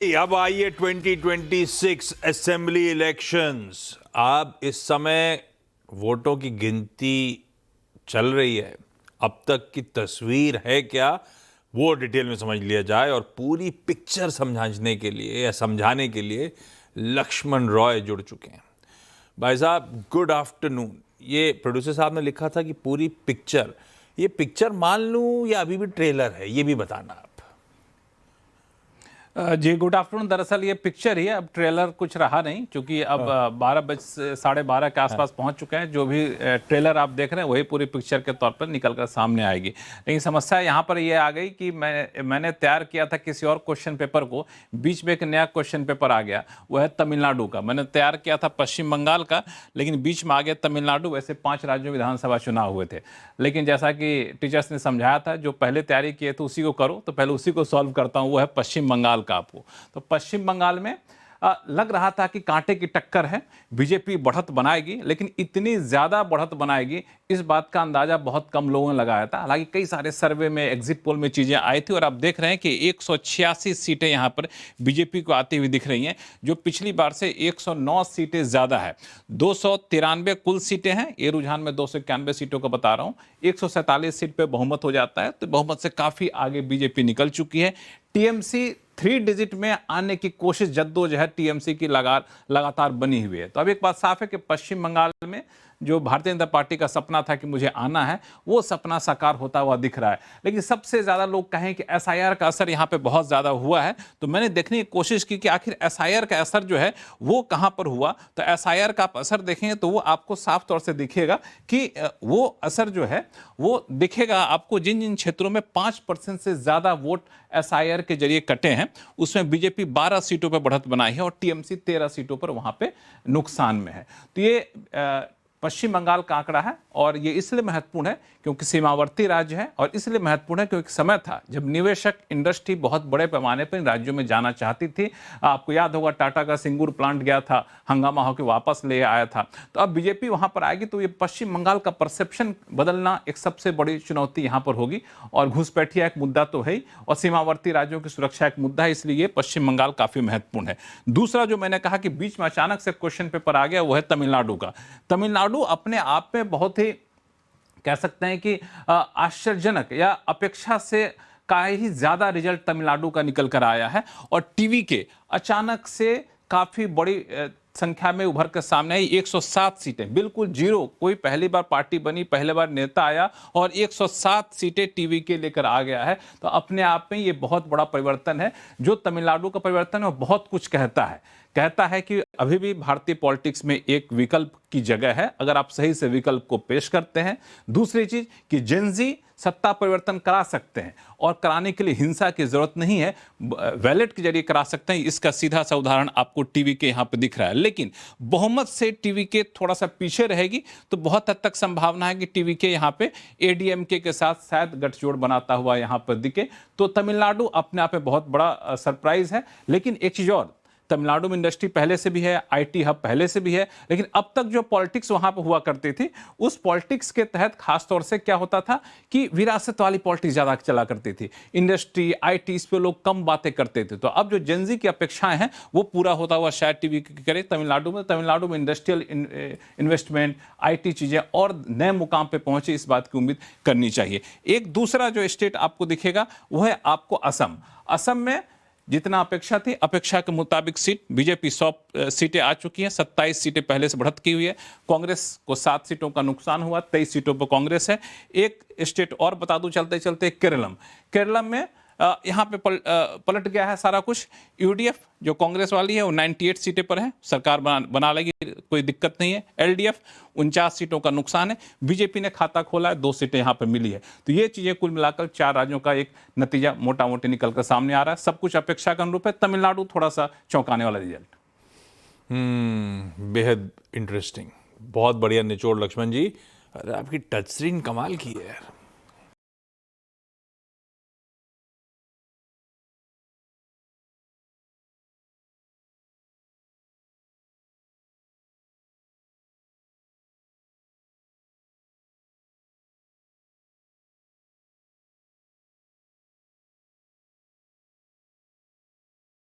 अब आइए 2026 assembly elections. अब इस समय वोटों की गिनती चल रही है। अब तक की तस्वीर है क्या, वो डिटेल में समझ लिया जाए। और पूरी पिक्चर समझाने के लिए या समझाने के लिए लक्ष्मण रॉय जुड़ चुके हैं। भाई साहब गुड आफ्टरनून। ये प्रोड्यूसर साहब ने लिखा था कि पूरी पिक्चर, ये पिक्चर मान लूं या अभी भी ट्रेलर है, ये भी बताना आप। जी गुड आफ्टरनून। दरअसल ये पिक्चर ही है, अब ट्रेलर कुछ रहा नहीं, क्योंकि अब 12 के आसपास पहुंच चुके हैं। जो भी ट्रेलर आप देख रहे हैं वही पूरी पिक्चर के तौर पर निकल कर सामने आएगी। लेकिन समस्या यहाँ पर ये आ गई कि मैंने तैयार किया था किसी और क्वेश्चन पेपर को, बीच में एक नया क्वेश्चन पेपर आ गया, वो है तमिलनाडु का। मैंने तैयार किया था पश्चिम बंगाल का, लेकिन बीच में आ गया तमिलनाडु। वैसे 5 राज्यों विधानसभा चुनाव हुए थे, लेकिन जैसा कि टीचर्स ने समझाया था, जो पहले तैयारी किए थे उसी को करो, तो पहले उसी को सॉल्व करता हूँ। वो है पश्चिम बंगाल का। आपको तो पश्चिम बंगाल में लग रहा था कि कांटे की टक्कर है, बीजेपी बढ़त बनाएगी, लेकिन इतनी ज्यादा बढ़त बनाएगी इस बात का अंदाजा बहुत कम लोगों ने लगाया था। हालांकि कई सारे सर्वे में, एग्जिट पोल में चीजें आई थी, और आप देख रहे हैं कि 186 सीटें यहां पर बीजेपी को आती हुई दिख रही हैं, जो पिछली बार से 109 सीटें ज्यादा है। 293 कुल सीटें हैं, ये रुझान में 291 सीटों का बता रहा हूं। 147 सीट पे बहुमत हो जाता है, तो बहुमत से काफी आगे बीजेपी निकल चुकी है। टीएमसी 3 डिजिट में आने की कोशिश, जद्दोजहद टीएमसी की लगातार बनी हुई है। तो अब एक बात साफ है कि पश्चिम बंगाल में जो भारतीय जनता पार्टी का सपना था कि मुझे आना है, वो सपना साकार होता हुआ दिख रहा है। लेकिन सबसे ज्यादा लोग कहें कि एसआईआर का असर यहाँ पे बहुत ज्यादा हुआ है, तो मैंने देखने की कोशिश की कि आखिर एसआईआर का असर जो है वो कहां पर हुआ। तो एसआईआर का आप असर देखेंगे तो वो आपको साफ तौर से दिखेगा कि वो असर जो है वो दिखेगा आपको जिन जिन क्षेत्रों में 5% से ज्यादा वोट एसआईआर के जरिए कटे हैं, उसमें बीजेपी 12 सीटों पर बढ़त बनाई है और टीएमसी 13 सीटों पर वहां पे नुकसान में है। तो ये पश्चिम बंगाल का आंकड़ा है, और ये इसलिए महत्वपूर्ण है क्योंकि सीमावर्ती राज्य है, और इसलिए महत्वपूर्ण है क्योंकि समय था जब निवेशक इंडस्ट्री बहुत बड़े पैमाने पर इन राज्यों में जाना चाहती थी। आपको याद होगा टाटा का सिंगूर प्लांट गया था, हंगामा होकर वापस ले आया था। तो अब बीजेपी वहां पर आएगी, तो ये पश्चिम बंगाल का परसेप्शन बदलना एक सबसे बड़ी चुनौती यहां पर होगी। और घुसपैठिया एक मुद्दा तो है ही, और सीमावर्ती राज्यों की सुरक्षा एक मुद्दा है, इसलिए पश्चिम बंगाल काफी महत्वपूर्ण है। दूसरा जो मैंने कहा कि बीच में अचानक से क्वेश्चन पेपर आ गया, वो है तमिलनाडु का। तमिलनाडु अपने आप में बहुत ही, कह सकते हैं कि आश्चर्यजनक या अपेक्षा से का ही ज्यादा रिजल्ट तमिलनाडु का निकल कर आया है। और टीवी के अचानक से काफी बड़ी संख्या में उभर कर सामने आई। 107 सीटें, बिल्कुल जीरो, कोई पहली बार पार्टी बनी, पहले बार नेता आया और 107 सीटें टीवी के लेकर आ गया है। तो अपने आप में ये बहुत बड़ा परिवर्तन है। जो तमिलनाडु का परिवर्तन है वो बहुत कुछ कहता है कि अभी भी भारतीय पॉलिटिक्स में एक विकल्प की जगह है, अगर आप सही से विकल्प को पेश करते हैं। दूसरी चीज कि जेनजी सत्ता परिवर्तन करा सकते हैं, और कराने के लिए हिंसा की जरूरत नहीं है, बैलेट के जरिए करा सकते हैं। इसका सीधा सा उदाहरण आपको टीवी के यहां पे दिख रहा है। लेकिन बहुमत से टीवी के थोड़ा सा पीछे रहेगी, तो बहुत हद तक संभावना है कि टीवी के यहां पे एडीएमके के साथ शायद गठजोड़ बनाता हुआ यहां पर दिखे। तो तमिलनाडु अपने आप में बहुत बड़ा सरप्राइज है। लेकिन एक चीज और, तमिलनाडु में इंडस्ट्री पहले से भी है, आईटी हब पहले से भी है, लेकिन अब तक जो पॉलिटिक्स वहां पर हुआ करती थी, उस पॉलिटिक्स के तहत खासतौर से क्या होता था कि विरासत वाली पॉलिटिक्स ज्यादा चला करती थी। इंडस्ट्री, आईटी, इस पे लोग कम बातें करते थे। तो अब जो जेनजी की अपेक्षाएं हैं वो पूरा होता हुआ शायद टीवी करे तमिलनाडु में इंडस्ट्रियल इन्वेस्टमेंट, आईटी चीजें और नए मुकाम पे पहुंचे, इस बात की उम्मीद करनी चाहिए। एक दूसरा जो स्टेट आपको दिखेगा वो है आपको असम। असम में जितना अपेक्षा थी, अपेक्षा के मुताबिक सीट बीजेपी 100 सीटें आ चुकी हैं। 27 सीटें पहले से बढ़त की हुई है। कांग्रेस को 7 सीटों का नुकसान हुआ, 23 सीटों पर कांग्रेस है। एक स्टेट और बता दूं चलते चलते, केरलम में यहां पे पलट गया है सारा कुछ। यूडीएफ जो कांग्रेस वाली है वो 98 सीटें पर है, सरकार बना लेगी, कोई दिक्कत नहीं है। एलडीएफ 49 सीटों का नुकसान है। बीजेपी ने खाता खोला है, 2 सीटें यहां पर मिली है। तो ये चीजें कुल मिलाकर 4 राज्यों का एक नतीजा मोटा मोटी निकलकर सामने आ रहा है। सब कुछ अपेक्षा के अनुरूप है। तमिलनाडु थोड़ा सा चौंकाने वाला रिजल्ट। बेहद इंटरेस्टिंग, बहुत बढ़िया निचोड़ लक्ष्मण जी। अरे आपकी टच स्क्रीन कमाल की है यार।